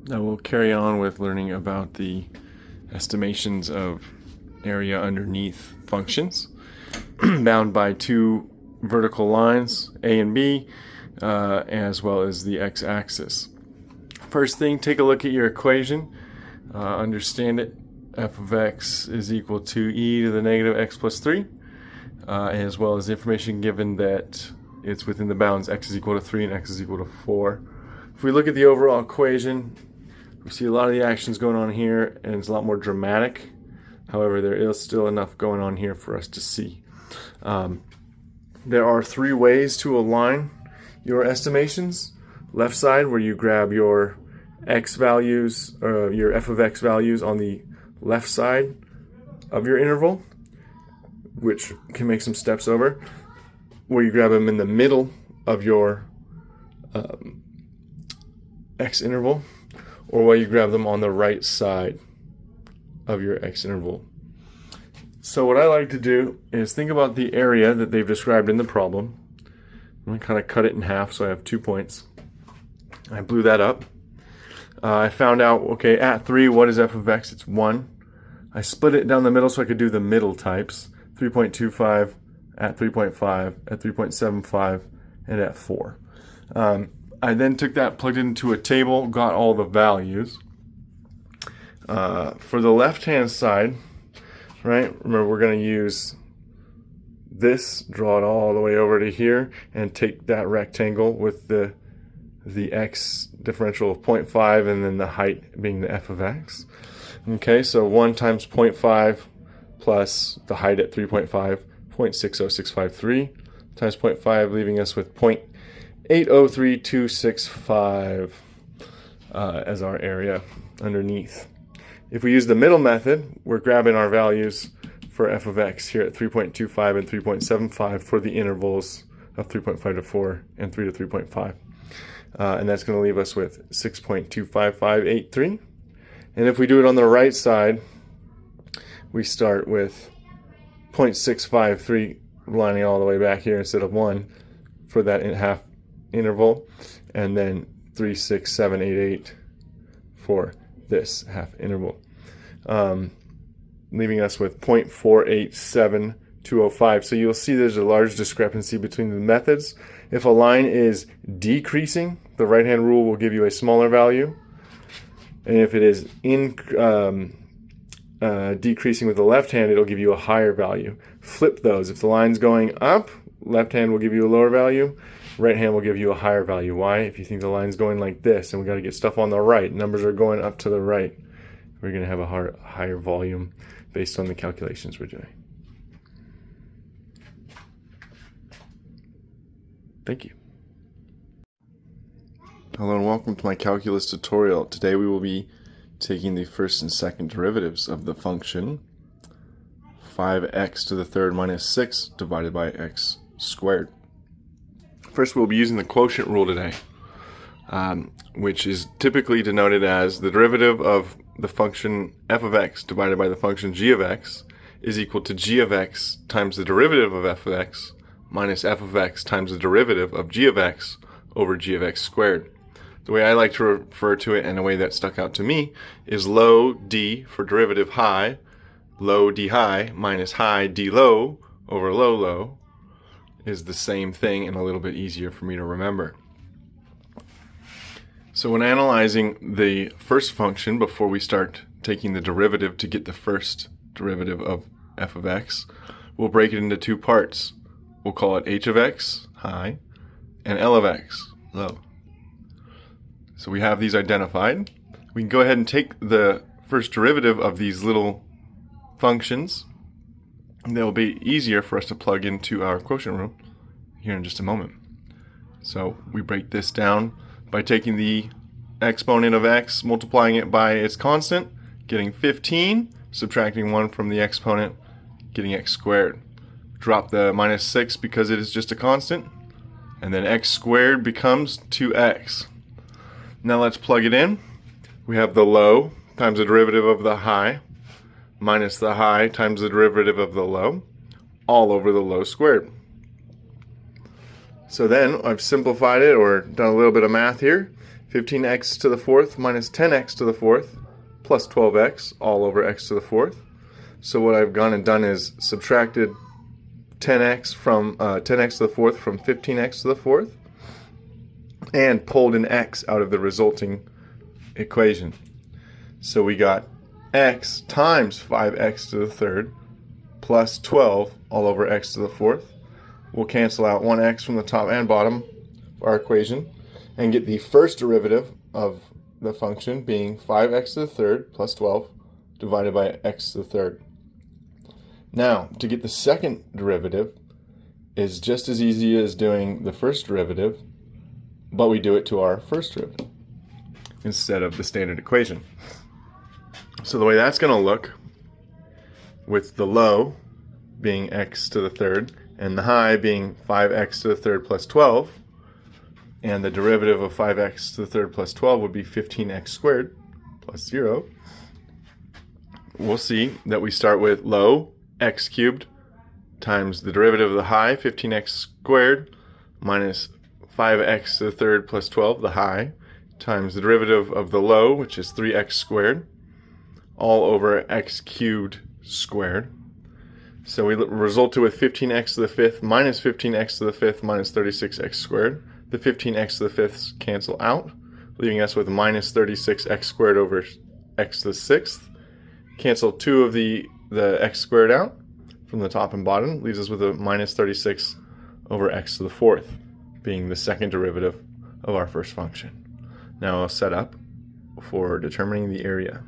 Now we'll carry on with learning about the estimations of area underneath functions bound by two vertical lines, A and B, as well as the x-axis. First thing, take a look at your equation. Understand it. F of x is equal to e to the negative x plus 3, as well as the information given that it's within the bounds x is equal to 3 and x is equal to 4. If we look at the overall equation, we see a lot of the actions going on here, and it's a lot more dramatic. However, there is still enough going on here for us to see. There are three ways to align your estimations. Left side, where you grab your x values, your f of x values on the left side of your interval, which can make some steps over, where you grab them in the middle of your x interval, or where you grab them on the right side of your x interval. So what I like to do is think about the area that they've described in the problem. I'm going to kind of cut it in half so I have 2 points. I blew that up. I found out, okay, at 3, what is f of x? It's 1. I split it down the middle so I could do the middle types. 3.25, at 3.5, at 3.75, and at 4. I then took that, plugged it into a table, got all the values. For the left-hand side, right, remember we're going to use this, draw it all the way over to here, and take that rectangle with the x differential of 0.5 and then the height being the f of x. Okay, so 1 times 0.5 plus the height at 3.5, 0.60653 times 0.5, leaving us with 0.803265 as our area underneath. If we use the middle method, we're grabbing our values for f of x here at 3.25 and 3.75 for the intervals of 3.5 to 4 and 3 to 3.5. And that's going to leave us with 6.25583. And if we do it on the right side, we start with 0.653 lining all the way back here instead of 1 for that half interval, and then 36788 for this half interval, leaving us with 0.487205. So you'll see there's a large discrepancy between the methods. If a line is decreasing, the right-hand rule will give you a smaller value, and if it is decreasing with the left hand, it'll give you a higher value. Flip those. If the line's going up, left hand will give you a lower value, right hand will give you a higher value. Why? If you think the line's going like this and we got to get stuff on the right, numbers are going up to the right, we're going to have a higher volume based on the calculations we're doing. Thank you. Hello and welcome to my calculus tutorial. Today we will be taking the first and second derivatives of the function 5x to the third minus 6 divided by x squared. First, we'll be using the quotient rule today, which is typically denoted as the derivative of the function f of x divided by the function g of x is equal to g of x times the derivative of f of x minus f of x times the derivative of g of x over g of x squared. The way I like to refer to it, and a way that stuck out to me, is low d for derivative high, low d high minus high d low over low low is the same thing and a little bit easier for me to remember. So when analyzing the first function, before we start taking the derivative to get the first derivative of f of x, we'll break it into two parts. We'll call it h of x, high, and L of x, low. So we have these identified. We can go ahead and take the first derivative of these little functions. They'll be easier for us to plug into our quotient rule here in just a moment. So we break this down by taking the exponent of x, multiplying it by its constant, getting 15, subtracting 1 from the exponent, getting x squared. Drop the minus 6 because it is just a constant, and then x squared becomes 2x. Now let's plug it in. We have the low times the derivative of the high minus the high times the derivative of the low, all over the low squared. So then I've simplified it or done a little bit of math here. 15x to the fourth minus 10x to the fourth plus 12x all over x to the fourth. So what I've gone and done is subtracted 10x from 10x to the fourth from 15x to the fourth and pulled an x out of the resulting equation. So we got x times 5x to the third plus 12 all over x to the fourth. We'll cancel out one x from the top and bottom of our equation and get the first derivative of the function being 5x to the third plus 12 divided by x to the third. Now, to get the second derivative is just as easy as doing the first derivative, but we do it to our first derivative instead of the standard equation. So the way that's going to look, with the low being x to the third and the high being 5x to the third plus 12, and the derivative of 5x to the third plus 12 would be 15x squared plus 0, we'll see that we start with low x cubed times the derivative of the high, 15x squared, minus 5x to the third plus 12, the high, times the derivative of the low, which is 3x squared, all over x cubed squared. So we resulted with 15x to the fifth minus 15x to the fifth minus 36x squared. The 15x to the fifths cancel out, leaving us with minus 36x squared over x to the sixth. Cancel two of the x squared out from the top and bottom, leaves us with a minus 36 over x to the fourth, being the second derivative of our first function. Now I'll set up for determining the area.